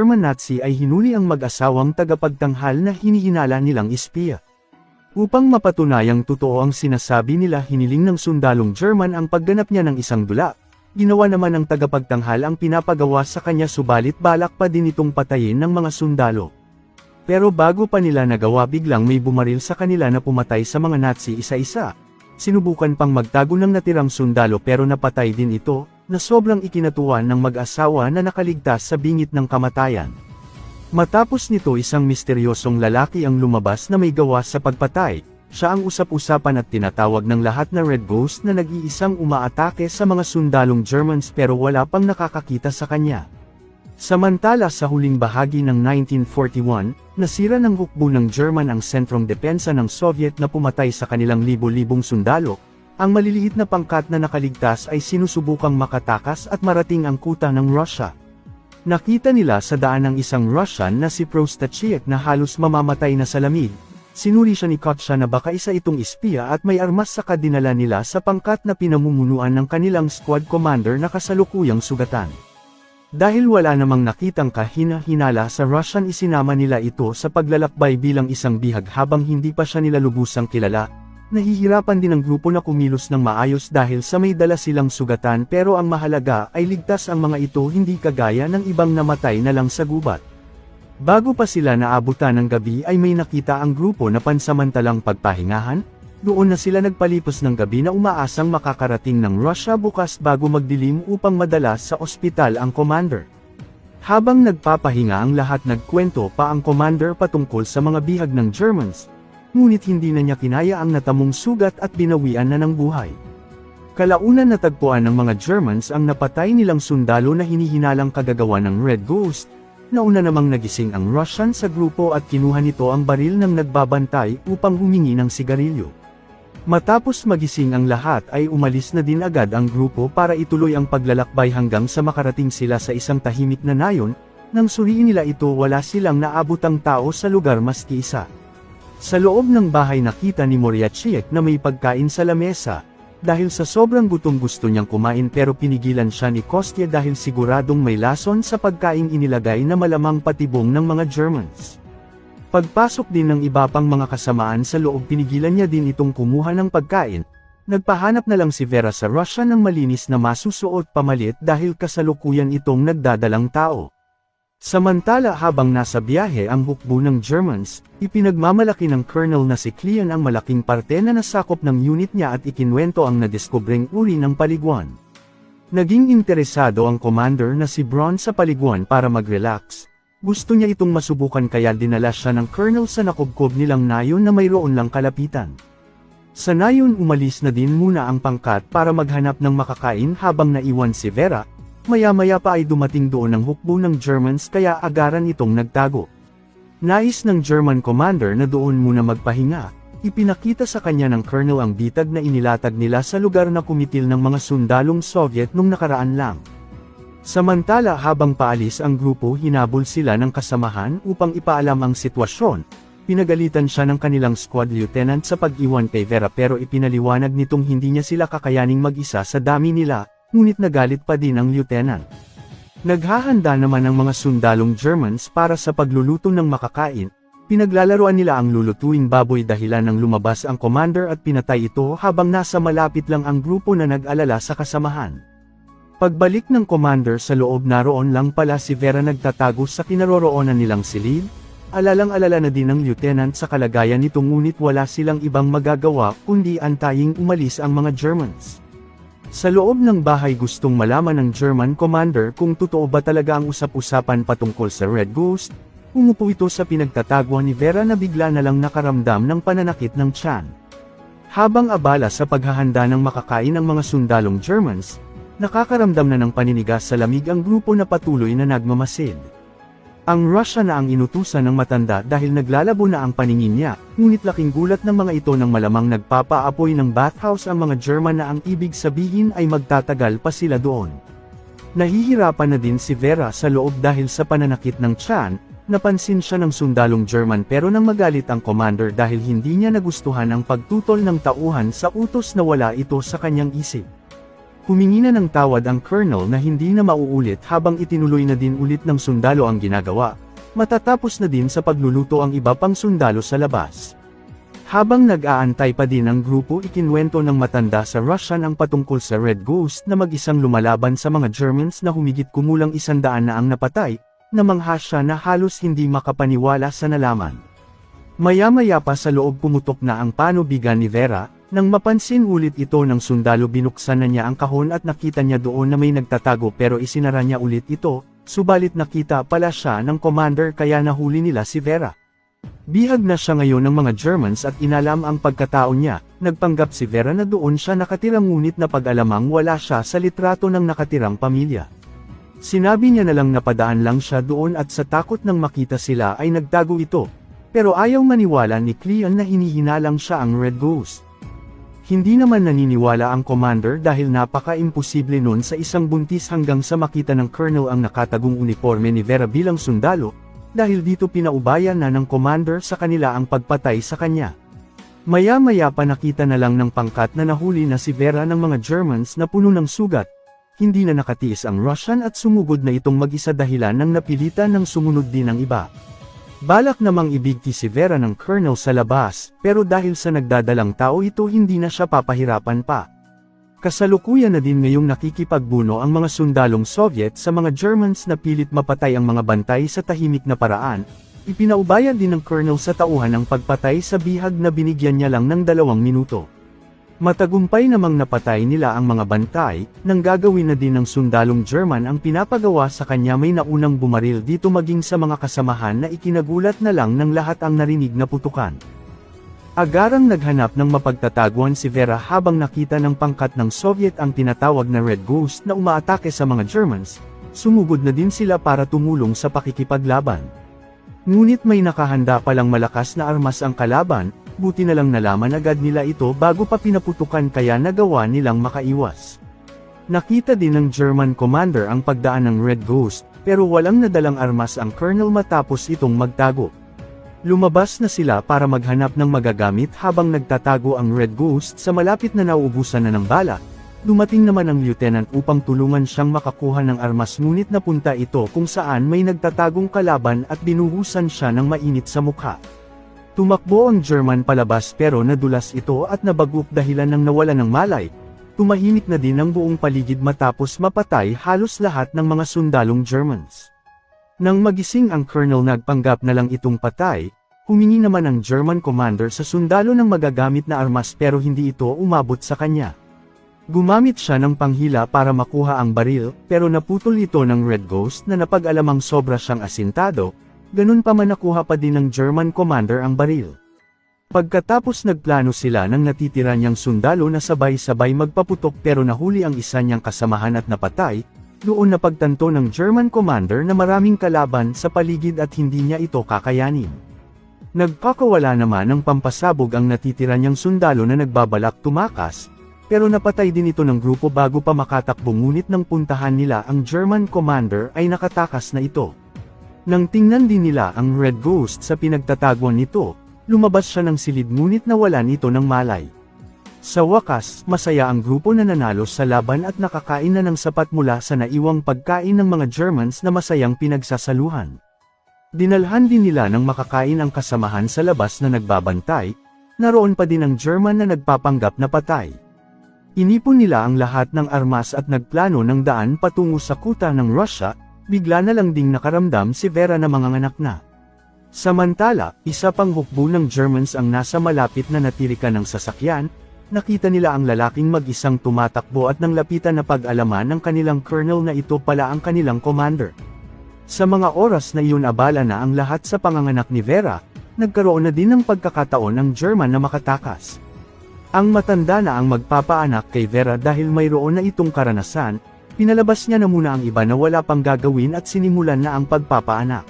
German Nazi ay hinuli ang mag-asawang tagapagtanghal na hinihinala nilang espiya. Upang mapatunayang totoo ang sinasabi nila, hiniling ng sundalong German ang pagganap niya ng isang dula. Ginawa naman ng tagapagtanghal ang pinapagawa sa kanya, subalit balak pa din itong patayin ng mga sundalo. Pero bago pa nila nagawa, biglang may bumaril sa kanila na pumatay sa mga Nazi isa-isa. Sinubukan pang magtago ng natirang sundalo pero napatay din ito, na sobrang ikinatuwa ng mag-asawa na nakaligtas sa bingit ng kamatayan. Matapos nito, isang misteryosong lalaki ang lumabas na may gawa sa pagpatay. Siya ang usap-usapan at tinatawag ng lahat na Red Ghost, na nag-iisang umaatake sa mga sundalong Germans pero wala pang nakakakita sa kanya. Samantala sa huling bahagi ng 1941, nasira ng hukbo ng German ang sentrong depensa ng Soviet na pumatay sa kanilang libo-libong sundalo. Ang maliliit na pangkat na nakaligtas ay sinusubukang makatakas at marating ang kuta ng Russia. Nakita nila sa daan ng isang Russian na si Prostachiek na halos mamamatay na sa lamig. Sinuri siya ni Kotcha na baka isa itong espiya at may armas, saka dinala nila sa pangkat na pinamumunuan ng kanilang squad commander na kasalukuyang sugatan. Dahil wala namang nakitang kahina-hinala sa Russian, isinama nila ito sa paglalakbay bilang isang bihag habang hindi pa siya nila lubusang kilala. Nahihirapan din ang grupo na kumilos ng maayos dahil sa may dala silang sugatan, pero ang mahalaga ay ligtas ang mga ito, hindi kagaya ng ibang namatay na lang sa gubat. Bago pa sila naabutan ng gabi ay may nakita ang grupo na pansamantalang pagpahingahan. Doon na sila nagpalipos ng gabi na umaasang makakarating ng Russia bukas bago magdilim upang madala sa ospital ang commander. Habang nagpapahinga ang lahat, nagkwento pa ang commander patungkol sa mga bihag ng Germans, ngunit hindi na niya kinaya ang natamong sugat at binawian na ng buhay. Kalaunan natagpuan ng mga Germans ang napatay nilang sundalo na hinihinalang kagagawa ng Red Ghost. Nauna namang nagising ang Russian sa grupo at kinuha nito ang baril ng nagbabantay upang humingi ng sigarilyo. Matapos magising ang lahat ay umalis na din agad ang grupo para ituloy ang paglalakbay hanggang sa makarating sila sa isang tahimik na nayon. Nang suriin nila ito, wala silang naabutang tao sa lugar maski isa. Sa loob ng bahay nakita ni Moriachiek na may pagkain sa lamesa. Dahil sa sobrang gutom gusto niyang kumain pero pinigilan siya ni Kostya dahil siguradong may lason sa pagkaing inilagay na malamang patibong ng mga Germans. Pagpasok din ng iba pang mga kasamaan sa loob, pinigilan niya din itong kumuha ng pagkain. Nagpahanap na lang si Vera sa Russia ng malinis na masusuot pamalit dahil kasalukuyan itong nagdadalang tao. Samantala habang nasa biyahe ang hukbo ng Germans, ipinagmamalaki ng colonel na si Cleon ang malaking parte na nasakop ng unit niya at ikinwento ang nadiskubreng uri ng paliguan. Naging interesado ang commander na si Braun sa paliguan para mag-relax. Gusto niya itong masubukan kaya dinala siya ng colonel sa nakubkob nilang nayon na mayroon lang kalapitan. Sa nayon umalis na din muna ang pangkat para maghanap ng makakain habang naiwan si Vera. Maya-maya pa ay dumating doon ang hukbo ng Germans kaya agaran itong nagtago. Nais ng German commander na doon muna magpahinga. Ipinakita sa kanya ng colonel ang bitag na inilatag nila sa lugar na kumitil ng mga sundalong Soviet nung nakaraan lang. Samantala habang paalis ang grupo, hinabol sila ng kasamahan upang ipaalam ang sitwasyon. Pinagalitan siya ng kanilang squad lieutenant sa pag-iwan kay Vera pero ipinaliwanag nitong hindi niya sila kakayaning mag-isa sa dami nila, ngunit nagalit pa din ang lieutenant. Naghahanda naman ang mga sundalong Germans para sa pagluluto ng makakain. Pinaglalaruan nila ang lulutuing baboy dahilan ng lumabas ang commander at pinatay ito habang nasa malapit lang ang grupo na nag-alala sa kasamahan. Pagbalik ng commander sa loob, naroon lang pala si Vera nagtatago sa kinaroroonan nilang silid. Alalang-alala na din ng lieutenant sa kalagayan nito, ngunit wala silang ibang magagawa kundi antayin umalis ang mga Germans. Sa loob ng bahay gustong malaman ng German commander kung totoo ba talaga ang usap-usapan patungkol sa Red Ghost. Umupo ito sa pinagtataguan ni Vera na bigla na lang nakaramdam ng pananakit ng tiyan. Habang abala sa paghahanda ng makakain ng mga sundalong Germans, nakakaramdam na ng paninigas sa lamig ang grupo na patuloy na nagmamasid. Ang Russia na ang inutusan ng matanda dahil naglalabo na ang paningin niya, ngunit laking gulat ng mga ito nang malamang nagpapaapoy ng bathhouse ang mga German na ang ibig sabihin ay magtatagal pa sila doon. Nahihirapan na din si Vera sa loob dahil sa pananakit ng tiyan. Napansin siya ng sundalong German pero nang magalit ang commander dahil hindi niya nagustuhan ang pagtutol ng tauhan sa utos na wala ito sa kanyang isip. Humingi na ng tawad ang colonel na hindi na mauulit habang itinuloy na din ulit ng sundalo ang ginagawa, matatapos na din sa pagluluto ang iba pang sundalo sa labas. Habang nag-aantay pa din ang grupo, ikinwento ng matanda sa Russian ang patungkol sa Red Ghost na mag-isang lumalaban sa mga Germans na humigit kumulang 100 na ang napatay, namangha siya na halos hindi makapaniwala sa nalaman. Maya-maya pa sa loob pumutok na ang panubigan ni Vera, nang mapansin ulit ito ng sundalo binuksan na niya ang kahon at nakita niya doon na may nagtatago pero isinara niya ulit ito, subalit nakita pala siya ng commander kaya nahuli nila si Vera. Bihag na siya ngayon ng mga Germans at inalam ang pagkatao niya, nagpanggap si Vera na doon siya nakatira ngunit napag-alamang wala siya sa litrato ng nakatirang pamilya. Sinabi niya na lang napadaan lang siya doon at sa takot nang makita sila ay nagtago ito, pero ayaw maniwala ni Cleon na hinihinalang siya ang Red Ghost. Hindi naman naniniwala ang commander dahil napaka-imposible nun sa isang buntis hanggang sa makita ng colonel ang nakatagong uniforme ni Vera bilang sundalo, dahil dito pinaubayan na ng commander sa kanila ang pagpatay sa kanya. Maya-maya pa nakita na lang ng pangkat na nahuli na si Vera ng mga Germans na puno ng sugat. Hindi na nakatiis ang Russian at sumugod na itong mag-isa dahilan ng napilitan ng sumunod din ang iba. Balak namang ibigti si Vera ng colonel sa labas, pero dahil sa nagdadalang tao ito hindi na siya papahirapan pa. Kasalukuyan na din ngayong nakikipagbuno ang mga sundalong Soviet sa mga Germans na pilit mapatay ang mga bantay sa tahimik na paraan. Ipinaubayan din ng colonel sa tauhan ang pagpatay sa bihag na binigyan niya lang ng 2 minuto. Matagumpay namang napatay nila ang mga bantay, nang gagawin na din ng sundalong German ang pinapagawa sa kanya may naunang bumaril dito maging sa mga kasamahan na ikinagulat na lang ng lahat ang narinig na putukan. Agarang naghanap ng mapagtataguan si Vera habang nakita ng pangkat ng Soviet ang tinatawag na Red Ghost na umaatake sa mga Germans, sumugod na din sila para tumulong sa pakikipaglaban. Ngunit may nakahanda palang malakas na armas ang kalaban, buti na lang nalaman agad nila ito bago pa pinaputukan kaya nagawa nilang makaiwas. Nakita din ng German commander ang pagdaan ng Red Ghost, pero walang nadalang armas ang colonel matapos itong magtago. Lumabas na sila para maghanap ng magagamit habang nagtatago ang Red Ghost sa malapit na nauubusan na ng bala. Dumating naman ang lieutenant upang tulungan siyang makakuha ng armas ngunit napunta ito kung saan may nagtatagong kalaban at binuhusan siya ng mainit sa mukha. Tumakbo ang German palabas pero nadulas ito at nabagup dahilan ng nawalan ng malay. Tumahimik na din ang buong paligid matapos mapatay halos lahat ng mga sundalong Germans. Nang magising ang colonel nagpanggap na lang itong patay, humingi naman ang German commander sa sundalo ng magagamit na armas pero hindi ito umabot sa kanya. Gumamit siya ng panghila para makuha ang baril pero naputol ito ng Red Ghost na napag-alamang sobra siyang asintado. Ganun pa man nakuha pa din ng German commander ang baril. Pagkatapos nagplano sila ng natitira niyang sundalo na sabay-sabay magpaputok pero nahuli ang isa niyang kasamahan at napatay, doon napagtanto ng German commander na maraming kalaban sa paligid at hindi niya ito kakayanin. Nagpakawala naman ng pampasabog ang natitira niyang sundalo na nagbabalak tumakas, pero napatay din ito ng grupo bago pa makatakbo ngunit nang puntahan nila ang German commander ay nakatakas na ito. Nang tingnan din nila ang Red Ghost sa pinagtataguan nito, lumabas siya ng silid ngunit nawalan ito ng malay. Sa wakas, masaya ang grupo na nanalo sa laban at nakakain na ng sapat mula sa naiwang pagkain ng mga Germans na masayang pinagsasaluhan. Dinalhan din nila ng makakain ang kasamahan sa labas na nagbabantay, naroon pa din ang German na nagpapanggap na patay. Inipon nila ang lahat ng armas at nagplano ng daan patungo sa kuta ng Russia. Bigla na lang ding nakaramdam si Vera na manganganak na. Samantala, isa pang hukbo ng Germans ang nasa malapit na natirikan ng sasakyan, nakita nila ang lalaking mag-isang tumatakbo at nang lapitan na pag-alaman ng kanilang colonel na ito pala ang kanilang commander. Sa mga oras na iyon abala na ang lahat sa panganganak ni Vera, nagkaroon na din ng pagkakataon ang German na makatakas. Ang matanda na ang magpapaanak kay Vera dahil mayroon na itong karanasan, pinalabas niya na muna ang iba na wala pang gagawin at sinimulan na ang pagpapaanak.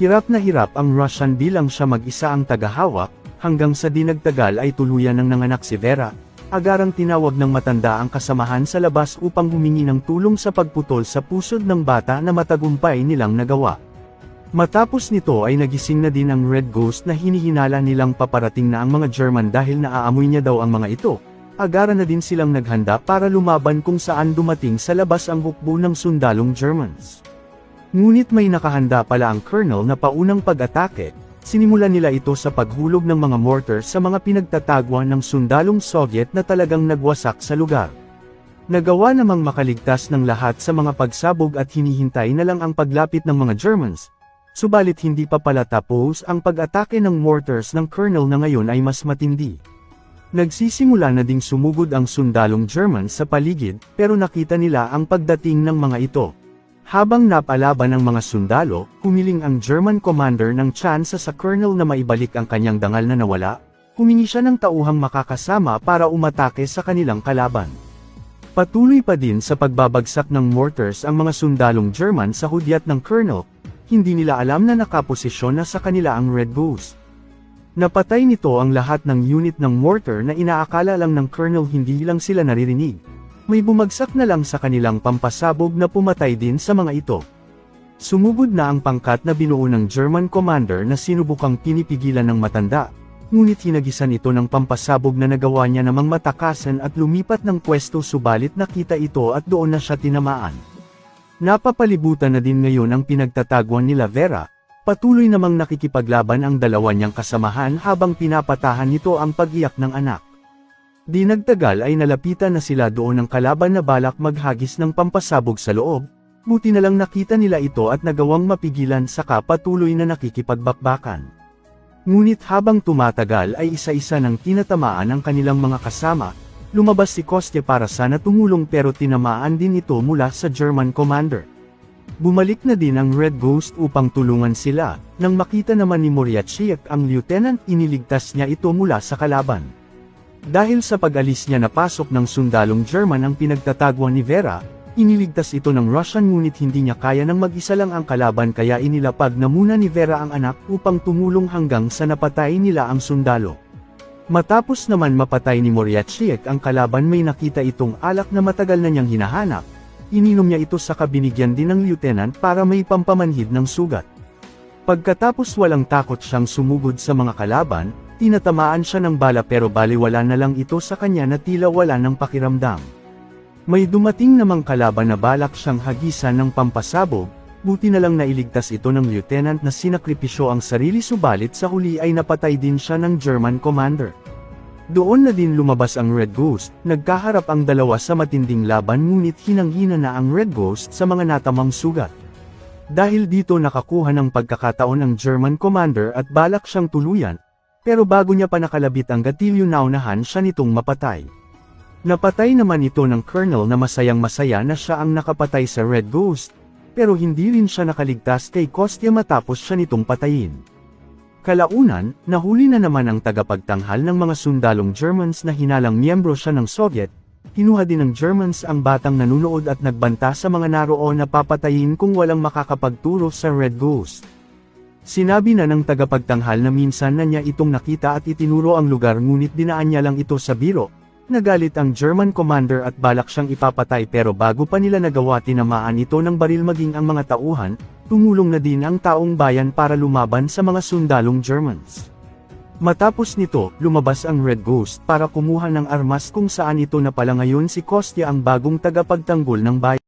Hirap na hirap ang Russian bilang siya mag-isa ang tagahawak, hanggang sa di nagtagal ay tuluyan ng nanganak si Vera. Agarang tinawag ng matanda ang kasamahan sa labas upang humingi ng tulong sa pagputol sa pusod ng bata na matagumpay nilang nagawa. Matapos nito ay nagising na din ang Red Ghost na hinihinala nilang paparating na ang mga German dahil naaamoy niya daw ang mga ito. agara na din silang naghanda para lumaban kung saan dumating sa labas ang hukbo ng sundalong Germans. Ngunit may nakahanda pala ang colonel na paunang pag-atake, sinimulan nila ito sa paghulog ng mga mortar sa mga pinagtatagwan ng sundalong Soviet na talagang nagwasak sa lugar. Nagawa namang makaligtas ng lahat sa mga pagsabog at hinihintay na lang ang paglapit ng mga Germans, subalit hindi pa pala tapos ang pag-atake ng mortars ng colonel na ngayon ay mas matindi. Nagsisimula na ding sumugod ang sundalong German sa paligid, pero nakita nila ang pagdating ng mga ito. Habang napalaban ang mga sundalo, humiling ang German commander ng tsansa sa colonel na maibalik ang kanyang dangal na nawala, humingi siya ng tauhang makakasama para umatake sa kanilang kalaban. Patuloy pa din sa pagbabagsak ng mortars ang mga sundalong German sa hudyat ng colonel, hindi nila alam na nakaposisyon na sa kanila ang Red Ghost. Napatay nito ang lahat ng unit ng mortar na inaakala lang ng colonel hindi lang sila naririnig. May bumagsak na lang sa kanilang pampasabog na pumatay din sa mga ito. Sumugod na ang pangkat na binuo ng German commander na sinubukang pinipigilan ng matanda, ngunit hinagisan ito ng pampasabog na nagawa niya namang matakasan at lumipat ng pwesto subalit nakita ito at doon na siya tinamaan. Napapalibutan na din ngayon ang pinagtatagwan nila Vera. Patuloy namang nakikipaglaban ang dalawa niyang kasamahan habang pinapatahan nito ang pag-iyak ng anak. Di nagtagal ay nalapitan na sila doon ng kalaban na balak maghagis ng pampasabog sa loob, buti na lang nakita nila ito at nagawang mapigilan saka patuloy na nakikipagbakbakan. Ngunit habang tumatagal ay isa-isa nang tinatamaan ang kanilang mga kasama, lumabas si Kostya para sana tumulong pero tinamaan din ito mula sa German commander. Bumalik na din ang Red Ghost upang tulungan sila, nang makita naman ni Moriartyk ang lieutenant iniligtas niya ito mula sa kalaban. Dahil sa pag-alis niya napasok ng sundalong German ang pinagtatagwan ni Vera, iniligtas ito ng Russian ngunit hindi niya kaya nang mag-isa lang ang kalaban kaya inilapag na muna ni Vera ang anak upang tumulong hanggang sa napatay nila ang sundalo. Matapos naman mapatay ni Moriartyk ang kalaban may nakita itong alak na matagal na niyang hinahanap. Ininom niya ito sa kabinigyan din ng lieutenant para may pampamanhid ng sugat. Pagkatapos walang takot siyang sumugod sa mga kalaban, tinatamaan siya ng bala pero baliwala na lang ito sa kanya na tila wala ng pakiramdam. May dumating namang kalaban na balak siyang hagisan ng pampasabog, buti na lang nailigtas ito ng lieutenant na sinakripisyo ang sarili subalit sa huli ay napatay din siya ng German commander. Doon na din lumabas ang Red Ghost, nagkaharap ang dalawa sa matinding laban ngunit hinang-hina na ang Red Ghost sa mga natamang sugat. Dahil dito nakakuha ng pagkakataon ang German commander at balak siyang tuluyan, pero bago niya pa nakalabit ang gatilyo naunahan siya nitong mapatay. Napatay naman ito ng colonel na masayang-masaya na siya ang nakapatay sa Red Ghost, pero hindi rin siya nakaligtas kay Kostya matapos siya nitong patayin. Kalaunan, nahuli na naman ang tagapagtanghal ng mga sundalong Germans na hinalang miyembro siya ng Soviet, kinuha din ng Germans ang batang nanunood at nagbanta sa mga naroon na papatayin kung walang makakapagturo sa Red Ghost. Sinabi na ng tagapagtanghal na minsan na niya itong nakita at itinuro ang lugar ngunit dinaan niya lang ito sa biro. Nagalit ang German commander at balak siyang ipapatay pero bago pa nila nagawa tinamaan ito ng baril maging ang mga tauhan, tumulong na din ang taong bayan para lumaban sa mga sundalong Germans. Matapos nito, lumabas ang Red Ghost para kumuha ng armas kung saan ito na pala ngayon si Kostya ang bagong tagapagtanggol ng bayan.